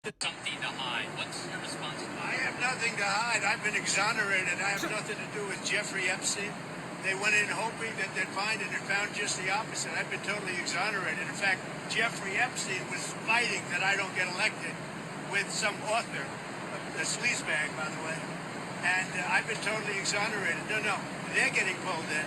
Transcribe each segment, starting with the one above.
Something to hide. What's your response to that? I have nothing to hide. I've been exonerated. I have nothing to do with Jeffrey Epstein. They went in hoping that they'd find it and found just the opposite. I've been totally exonerated. In fact, Jeffrey Epstein was fighting that I don't get elected with some author, a sleazebag, by the way. And I've been totally exonerated. No, they're getting pulled in,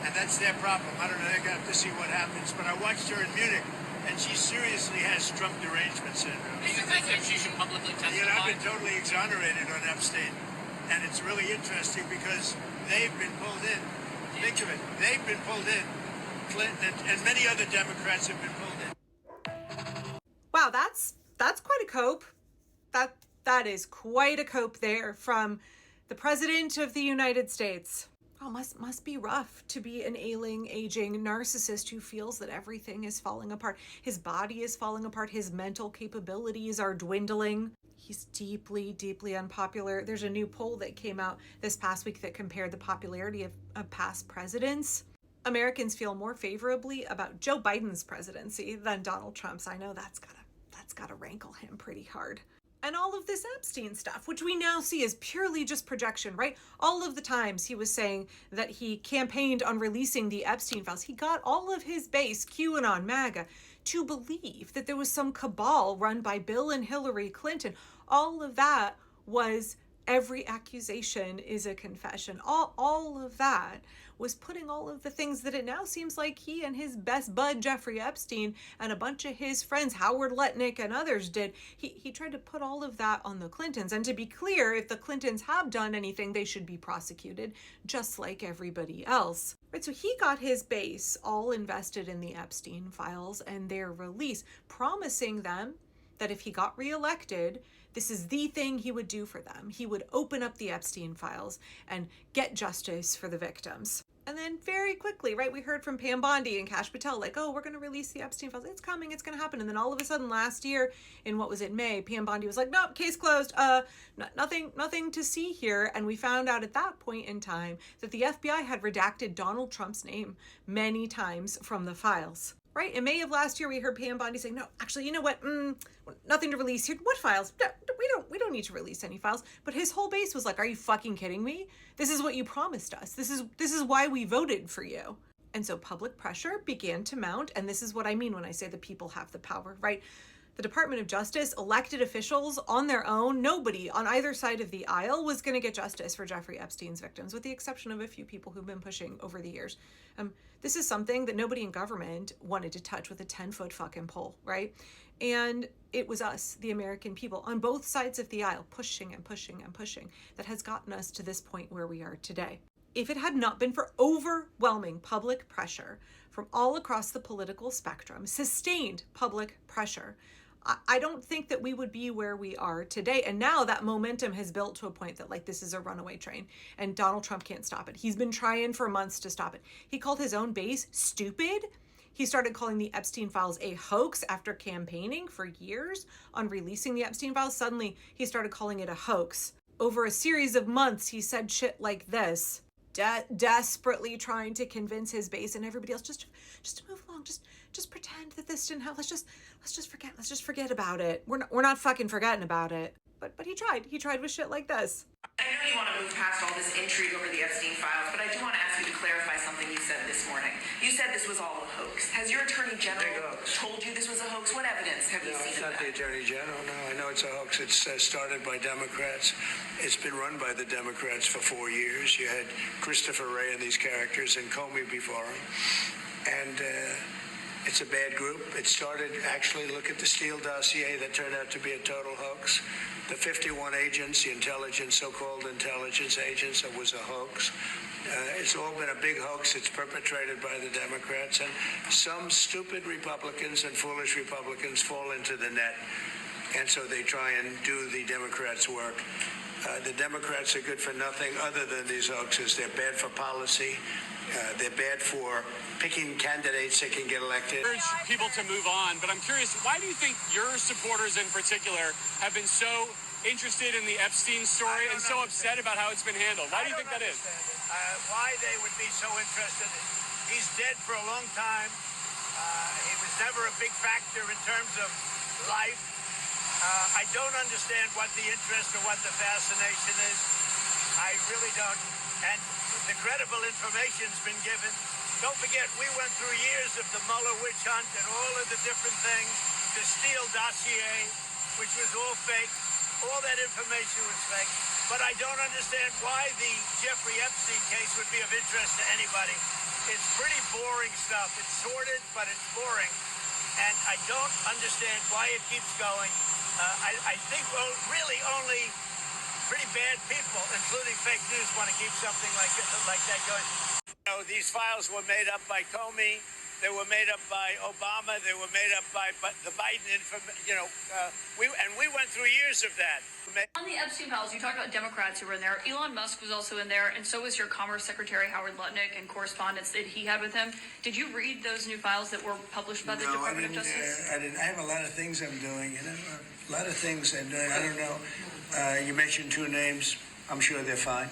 and that's their problem. I don't know. They're going to have to see what happens. But I watched her in Munich, and she seriously has Trump derangement syndrome. Do you think that she should publicly testify? You know, I've been totally exonerated on Epstein, and it's really interesting because they've been pulled in. Think of it. They've been pulled in. Clinton and many other Democrats have been pulled in. Wow, that's quite a cope. That is quite a cope there from the President of the United States. Oh, must be rough to be an ailing, aging narcissist who feels that everything is falling apart. His body is falling apart. His mental capabilities are dwindling. He's deeply, deeply unpopular. There's a new poll that came out this past week that compared the popularity of past presidents. Americans feel more favorably about Joe Biden's presidency than Donald Trump's. I know that's gotta rankle him pretty hard. And all of this Epstein stuff, which we now see is purely just projection, right? All of the times he was saying that he campaigned on releasing the Epstein Files, he got all of his base, QAnon, MAGA, to believe that there was some cabal run by Bill and Hillary Clinton. All of that was every accusation is a confession. All of that was putting all of the things that it now seems like he and his best bud, Jeffrey Epstein, and a bunch of his friends, Howard Lutnick and others did. He tried to put all of that on the Clintons. And to be clear, if the Clintons have done anything, they should be prosecuted, just like everybody else. Right, so he got his base all invested in the Epstein Files and their release, promising them that if he got reelected, this is the thing he would do for them. He would open up the Epstein Files and get justice for the victims. And then very quickly, right, we heard from Pam Bondi and Kash Patel, like, oh, we're going to release the Epstein Files. It's coming. It's going to happen. And then all of a sudden last year, in what was it, May, Pam Bondi was like, nope, case closed. Nothing to see here. And we found out at that point in time that the FBI had redacted Donald Trump's name many times from the files. Right? In May of last year, we heard Pam Bondi saying, no, actually, you know what? Nothing to release here. What files? We don't need to release any files. But his whole base was like, are you fucking kidding me? This is what you promised us. This is why we voted for you. And so public pressure began to mount. And this is what I mean when I say the people have the power, right? The Department of Justice, elected officials on their own, nobody on either side of the aisle was going to get justice for Jeffrey Epstein's victims, with the exception of a few people who've been pushing over the years. This is something that nobody in government wanted to touch with a 10-foot fucking pole, right? And it was us, the American people, on both sides of the aisle, pushing and pushing and pushing, that has gotten us to this point where we are today. If it had not been for overwhelming public pressure from all across the political spectrum, sustained public pressure, I don't think that we would be where we are today. And now that momentum has built to a point that, like, this is a runaway train and Donald Trump can't stop it. He's been trying for months to stop it. He called his own base stupid. He started calling the Epstein Files a hoax after campaigning for years on releasing the Epstein Files. Suddenly, he started calling it a hoax. Over a series of months, he said shit like this, desperately trying to convince his base and everybody else just to move along, just pretend that this didn't happen. Let's just forget about it. We're not fucking forgetting about it. But he tried with shit like this. I know you want to move past all this intrigue over the Epstein Files, but I do want to ask you to clarify something you said this morning. You said this was all a hoax. Has your Attorney General told you this was a hoax? What evidence have you seen? No, it's not the Attorney General. No, I know it's a hoax. It's started by Democrats. It's been run by the Democrats for 4 years. You had Christopher Wray and these characters and Comey before him. And it's a bad group. It started, actually, look at the Steele dossier that turned out to be a total hoax. The 51 agents, the intelligence, so-called intelligence agents, it was a hoax. It's all been a big hoax. It's perpetrated by the Democrats. And some stupid Republicans and foolish Republicans fall into the net. And so they try and do the Democrats' work. The Democrats are good for nothing other than these hoaxes. They're bad for policy. They're bad for picking candidates that can get elected. Urge people to move on, but I'm curious, why do you think your supporters in particular have been so interested in the Epstein story and so upset about how it's been handled? Why do you think that is? Why they would be so interested. He's dead for a long time. He was never a big factor in terms of life. I don't understand what the interest or what the fascination is. I really don't. And the credible information's been given. Don't forget, we went through years of the Mueller witch hunt and all of the different things, the Steele dossier, which was all fake. All that information was fake. But I don't understand why the Jeffrey Epstein case would be of interest to anybody. It's pretty boring stuff. It's sordid, but it's boring. And I don't understand why it keeps going. I think really only pretty bad people, including fake news, want to keep something like that going. You know, these files were made up by Comey. They were made up by Obama. They were made up by the Biden. We went through years of that. On the Epstein Files, you talked about Democrats who were in there. Elon Musk was also in there, and so was your Commerce Secretary Howard Lutnick and correspondence that he had with him. Did you read those new files that were published by the Department of Justice? I didn't. I have a lot of things I'm doing. A lot of things I'm doing. I don't know. You mentioned two names. I'm sure they're fine.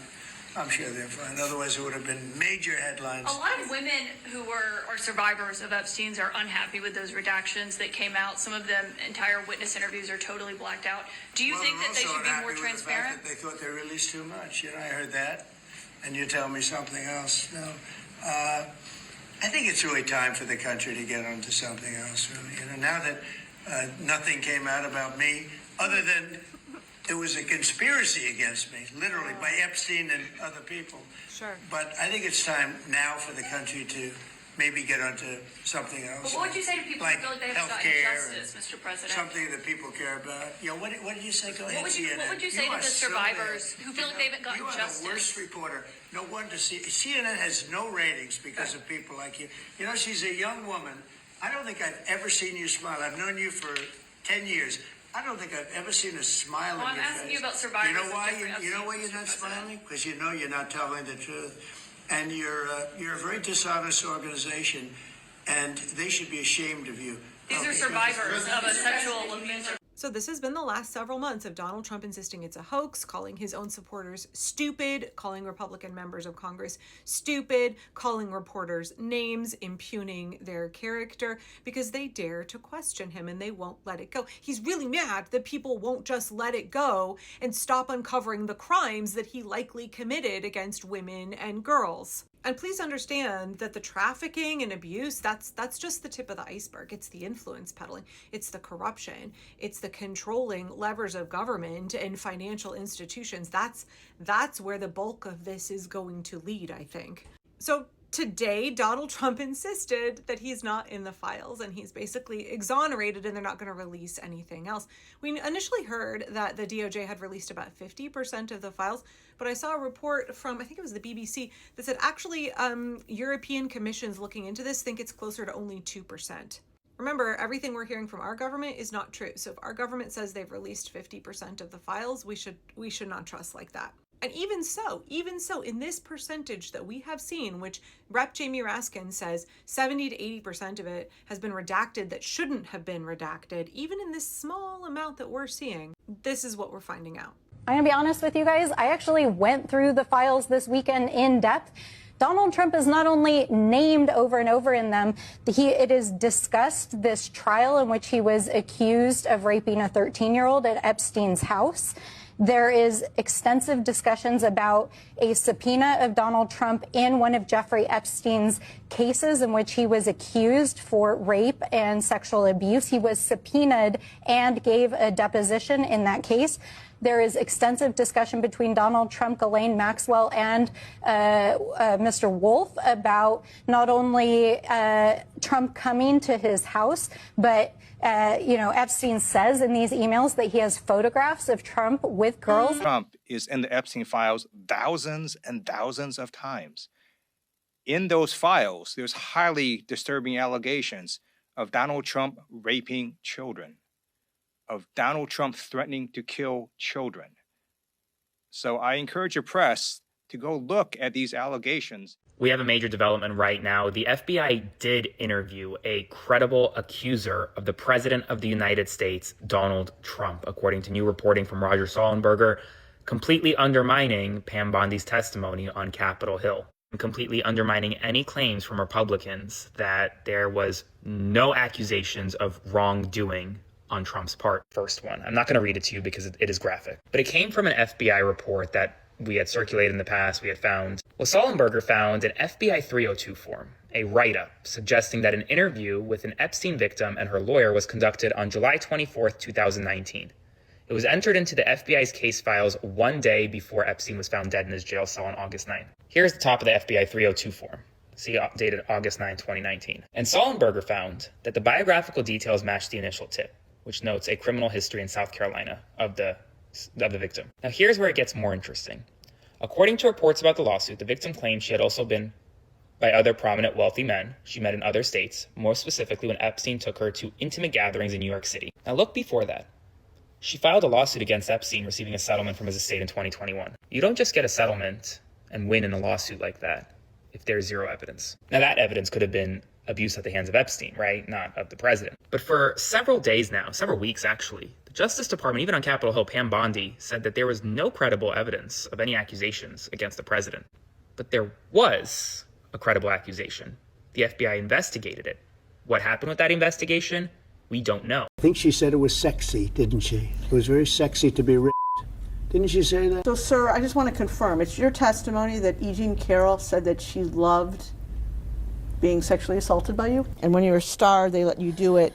Otherwise, it would have been major headlines. A lot of women who are survivors of Epstein's are unhappy with those redactions that came out. Some of them, entire witness interviews are totally blacked out. Do you think that they should be more transparent? They thought they released too much. I heard that, and you tell me something else. No, I think it's really time for the country to get onto something else. Really, now that nothing came out about me, other than there was a conspiracy against me, literally, by Epstein and other people. Sure. But I think it's time now for the country to maybe get onto something else. But what would you say to people like who feel like they haven't gotten justice, Mr. President? Something that people care about. What did you say? Go ahead, CNN. What would you say to the survivors who feel like they haven't gotten justice? You are the worst reporter. No wonder CNN has no ratings because of people like you. She's a young woman. I don't think I've ever seen you smile. I've known you for 10 years. I don't think I've ever seen a smile on your face. I'm asking you about survivors. You know why? You're not smiling? Because you know you're not telling the truth, and you're a very dishonest organization, and they should be ashamed of you. These are survivors of a sexual abuse. So this has been the last several months of Donald Trump insisting it's a hoax, calling his own supporters stupid, calling Republican members of Congress stupid, calling reporters names, impugning their character because they dare to question him and they won't let it go. He's really mad that people won't just let it go and stop uncovering the crimes that he likely committed against women and girls. And please understand that the trafficking and abuse, that's just the tip of the iceberg. It's the influence peddling. It's the corruption. It's the controlling levers of government and financial institutions. That's where the bulk of this is going to lead, I think. So today, Donald Trump insisted that he's not in the files and he's basically exonerated and they're not going to release anything else. We initially heard that the DOJ had released about 50% of the files, but I saw a report from, I think it was the BBC, that said actually European commissions looking into this think it's closer to only 2%. Remember, everything we're hearing from our government is not true. So if our government says they've released 50% of the files, we should not trust like that. And even so, in this percentage that we have seen, which Rep Jamie Raskin says 70 to 80% of it has been redacted that shouldn't have been redacted, even in this small amount that we're seeing, this is what we're finding out. I'm going to be honest with you guys. I actually went through the files this weekend in depth. Donald Trump is not only named over and over in them, it is discussed this trial in which he was accused of raping a 13-year-old at Epstein's house. There is extensive discussions about a subpoena of Donald Trump in one of Jeffrey Epstein's cases in which he was accused for rape and sexual abuse. He was subpoenaed and gave a deposition in that case. There is extensive discussion between Donald Trump, Ghislaine Maxwell, and Mr. Wolf about not only Trump coming to his house, but Epstein says in these emails that he has photographs of Trump with girls. Trump is in the Epstein files thousands and thousands of times. In those files, there's highly disturbing allegations of Donald Trump raping children, of Donald Trump threatening to kill children. So I encourage your press to go look at these allegations. We have a major development right now. The FBI did interview a credible accuser of the President of the United States, Donald Trump, according to new reporting from Roger Sollenberger, completely undermining Pam Bondi's testimony on Capitol Hill, and completely undermining any claims from Republicans that there was no accusations of wrongdoing on Trump's part. First one. I'm not going to read it to you because it is graphic. But it came from an FBI report that we had circulated in the past. We had found, well, Sullenberger found an FBI 302 form, a write-up suggesting that an interview with an Epstein victim and her lawyer was conducted on July 24th, 2019. It was entered into the FBI's case files one day before Epstein was found dead in his jail cell on August 9th. Here's the top of the FBI 302 form. See, dated August 9, 2019. And Sullenberger found that the biographical details matched the initial tip, which notes a criminal history in South Carolina of the victim. Now here's where it gets more interesting. According to reports about the lawsuit, the victim claimed she had also been by other prominent wealthy men she met in other states, more specifically when Epstein took her to intimate gatherings in New York City. Now look before that. She filed a lawsuit against Epstein, receiving a settlement from his estate in 2021. You don't just get a settlement and win in a lawsuit like that if there's zero evidence. Now that evidence could have been abuse at the hands of Epstein, right? Not of the president. But for several days now, several weeks actually, the Justice Department, even on Capitol Hill, Pam Bondi, said that there was no credible evidence of any accusations against the president. But there was a credible accusation. The FBI investigated it. What happened with that investigation? We don't know. I think she said it was sexy, didn't she? It was very sexy to be ripped. Didn't she say that? So, sir, I just want to confirm, it's your testimony that E. Jean Carroll said that she loved being sexually assaulted by you? And when you're a star, they let you do it.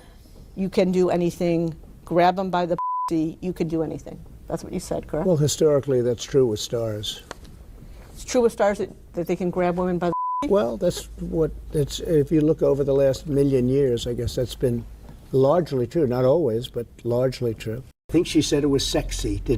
You can do anything. Grab them by the pussy. You can do anything. That's what you said, correct? Well, historically, that's true with stars. It's true with stars that they can grab women by the pussy? Well, that's what it's. If you look over the last million years, I guess that's been largely true. Not always, but largely true. I think she said it was sexy, didn't